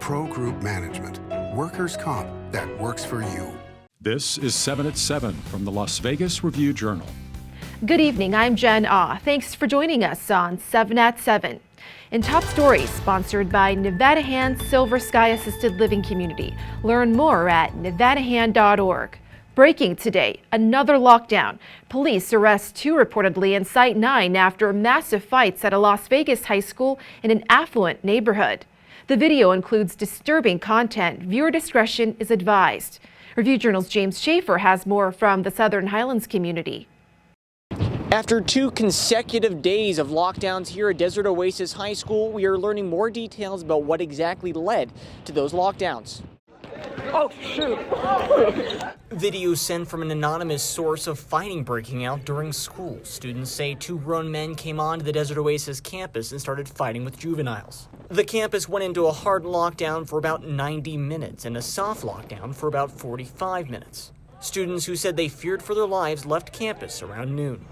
Pro Group Management. Workers' comp that works for you. This is 7 at 7 from the Las Vegas Review-Journal. Good evening, I'm Jen Ah. Thanks for joining us on 7 at 7. In top stories, sponsored by Nevada Hand Silver Sky Assisted Living Community. Learn more at nevadahand.org. Breaking today, another lockdown. Police arrest 2 reportedly in Site 9 after massive fights at a Las Vegas high school in an affluent neighborhood. The video includes disturbing content. Viewer discretion is advised. Review Journal's James Schaefer has more from the Southern Highlands community. After 2 consecutive days of lockdowns here at Desert Oasis High School, we are learning more details about what exactly led to those lockdowns. Oh, shoot. Video sent from an anonymous source of fighting breaking out during school. Students say 2 grown men came onto the Desert Oasis campus and started fighting with juveniles. The campus went into a hard lockdown for about 90 minutes and a soft lockdown for about 45 minutes. Students who said they feared for their lives left campus around noon.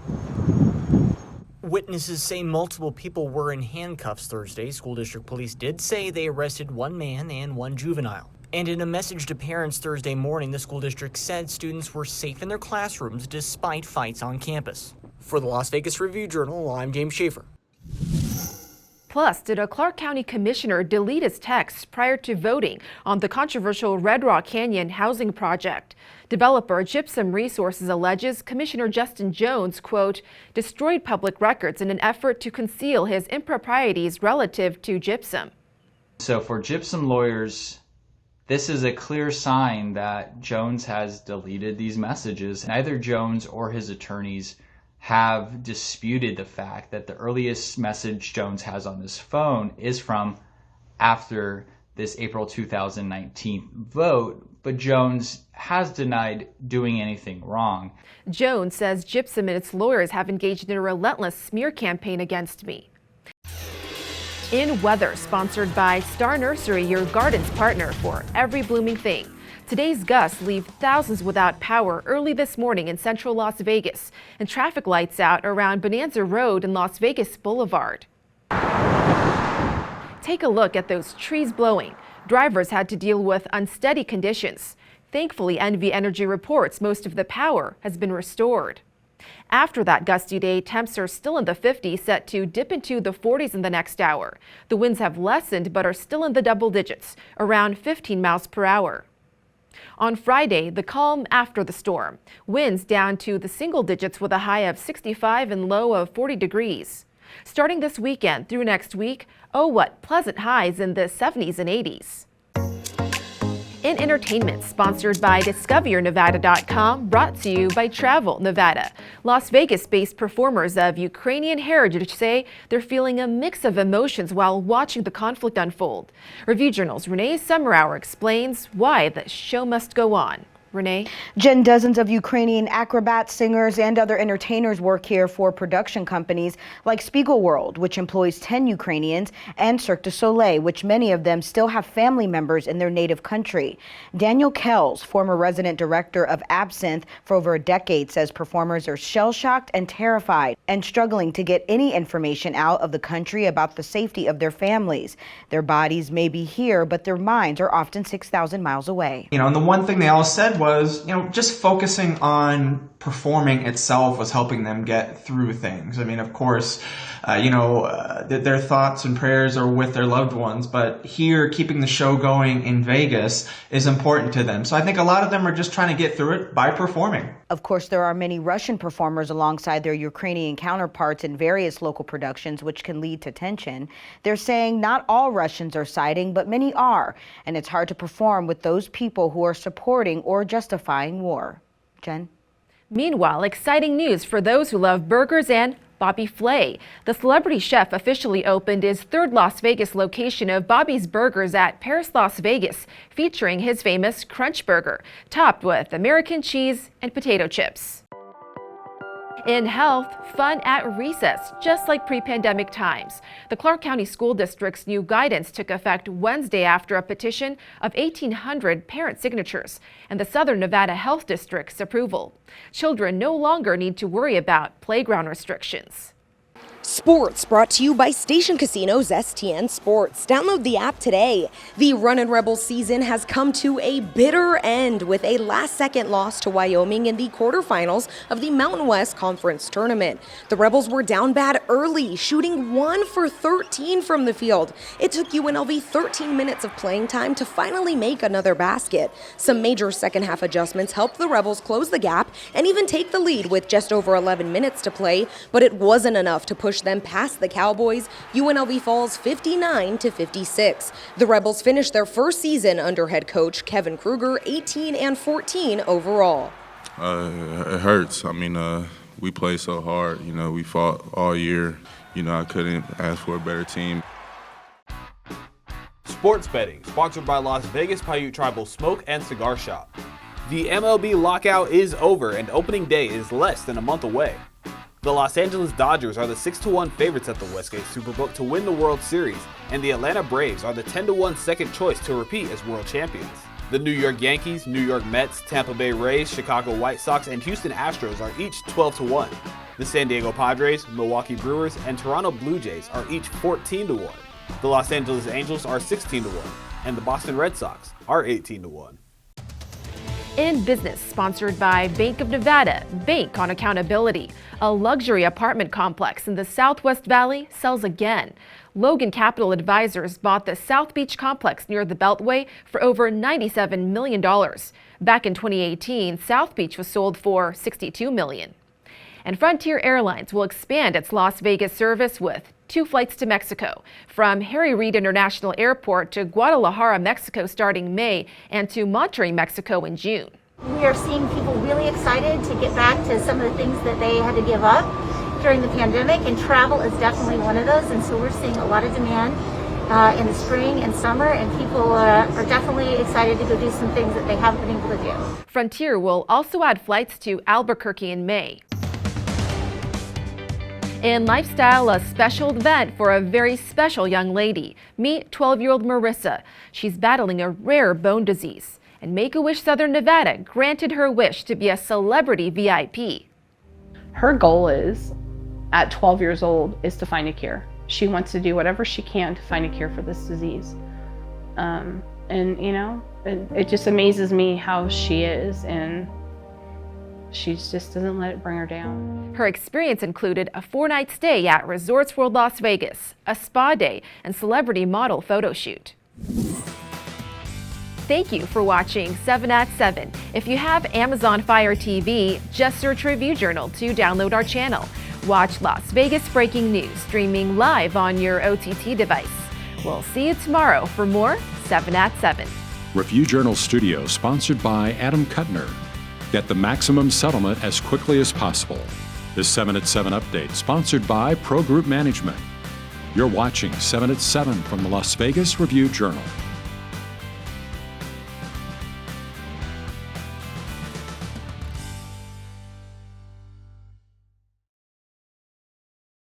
Witnesses say multiple people were in handcuffs Thursday. School district police did say they arrested 1 man and 1 juvenile. And in a message to parents Thursday morning, the school district said students were safe in their classrooms despite fights on campus. For the Las Vegas Review-Journal, I'm James Schaefer. Plus, did a Clark County commissioner delete his texts prior to voting on the controversial Red Rock Canyon housing project? Developer Gypsum Resources alleges Commissioner Justin Jones, quote, destroyed public records in an effort to conceal his improprieties relative to gypsum. So for gypsum lawyers, this is a clear sign that Jones has deleted these messages. Neither Jones or his attorneys have disputed the fact that the earliest message Jones has on his phone is from after this April 2019 vote, but Jones has denied doing anything wrong. Jones says Gypsum and its lawyers have engaged in a relentless smear campaign against me. In weather, sponsored by Star Nursery, your garden's partner for every blooming thing. Today's gusts leave thousands without power early this morning in central Las Vegas, and traffic lights out around Bonanza Road and Las Vegas Boulevard. Take a look at those trees blowing. Drivers had to deal with unsteady conditions. Thankfully, NV Energy reports most of the power has been restored. After that gusty day, temps are still in the 50s, set to dip into the 40s in the next hour. The winds have lessened but are still in the double digits, around 15 miles per hour. On Friday, the calm after the storm. Winds down to the single digits with a high of 65 and low of 40 degrees. Starting this weekend through next week, oh, what pleasant highs in the 70s and 80s. In entertainment, sponsored by DiscoverNevada.com, brought to you by Travel Nevada. Las Vegas-based performers of Ukrainian heritage say they're feeling a mix of emotions while watching the conflict unfold. Review Journal's Renee Summerhour explains why the show must go on. Renee? Jen, dozens of Ukrainian acrobats, singers, and other entertainers work here for production companies like Spiegelworld, which employs 10 Ukrainians, and Cirque du Soleil, which many of them still have family members in their native country. Daniel Kells, former resident director of Absinthe for over a decade, says performers are shell-shocked and terrified and struggling to get any information out of the country about the safety of their families. Their bodies may be here, but their minds are often 6,000 miles away. And the one thing they all said was, just focusing on performing itself was helping them get through things. I mean, of course, their thoughts and prayers are with their loved ones, but here, keeping the show going in Vegas is important to them. So I think a lot of them are just trying to get through it by performing. Of course, there are many Russian performers alongside their Ukrainian counterparts in various local productions, which can lead to tension. They're saying not all Russians are siding, but many are, and it's hard to perform with those people who are supporting or justifying war. Jen? Meanwhile, exciting news for those who love burgers and Bobby Flay. The celebrity chef officially opened his 3rd Las Vegas location of Bobby's Burgers at Paris, Las Vegas, featuring his famous Crunch Burger, topped with American cheese and potato chips. In health, fun at recess, just like pre-pandemic times. The Clark County School District's new guidance took effect Wednesday after a petition of 1,800 parent signatures and the Southern Nevada Health District's approval. Children no longer need to worry about playground restrictions. Sports brought to you by Station Casinos STN Sports. Download the app today. The Runnin' Rebels season has come to a bitter end with a last-second loss to Wyoming in the quarterfinals of the Mountain West Conference Tournament. The Rebels were down bad early, shooting 1 for 13 from the field. It took UNLV 13 minutes of playing time to finally make another basket. Some major second-half adjustments helped the Rebels close the gap and even take the lead with just over 11 minutes to play, but it wasn't enough to push them past the Cowboys. UNLV falls 59-56. The Rebels finished their first season under head coach Kevin Kruger 18-14 overall. It hurts. I mean, we played so hard. You know, we fought all year. You know, I couldn't ask for a better team. Sports betting, sponsored by Las Vegas Paiute Tribal Smoke and Cigar Shop. The MLB lockout is over and opening day is less than a month away. The Los Angeles Dodgers are the 6-1 favorites at the Westgate SuperBook to win the World Series, and the Atlanta Braves are the 10-1 second choice to repeat as world champions. The New York Yankees, New York Mets, Tampa Bay Rays, Chicago White Sox, and Houston Astros are each 12-1. The San Diego Padres, Milwaukee Brewers, and Toronto Blue Jays are each 14-1. The Los Angeles Angels are 16-1, and the Boston Red Sox are 18-1. In Business, sponsored by Bank of Nevada, Bank on Accountability. A luxury apartment complex in the Southwest Valley sells again. Logan Capital Advisors bought the South Beach complex near the Beltway for over $97 million. Back in 2018, South Beach was sold for $62 million. And Frontier Airlines will expand its Las Vegas service with 2 flights to Mexico, from Harry Reid International Airport to Guadalajara, Mexico starting May, and to Monterrey, Mexico in June. We are seeing people really excited to get back to some of the things that they had to give up during the pandemic, and travel is definitely one of those. And so we're seeing a lot of demand in the spring and summer, and people are definitely excited to go do some things that they haven't been able to do. Frontier will also add flights to Albuquerque in May. In Lifestyle, a special event for a very special young lady. Meet 12-year-old Marissa. She's battling a rare bone disease. And Make-A-Wish Southern Nevada granted her wish to be a celebrity VIP. Her goal is, at 12 years old, is to find a cure. She wants to do whatever she can to find a cure for this disease. And you know, it just amazes me how she is, and she just doesn't let it bring her down. Her experience included a 4-night stay at Resorts World Las Vegas, a spa day, and celebrity model photo shoot. Thank you for watching 7 at 7. If you have Amazon Fire TV, just search Review Journal to download our channel. Watch Las Vegas breaking news streaming live on your OTT device. We'll see you tomorrow for more 7 at 7. Review Journal Studio, sponsored by Adam Kuttner. Get the maximum settlement as quickly as possible. This 7 at 7 update, sponsored by Pro Group Management. You're watching 7 at 7 from the Las Vegas Review Journal.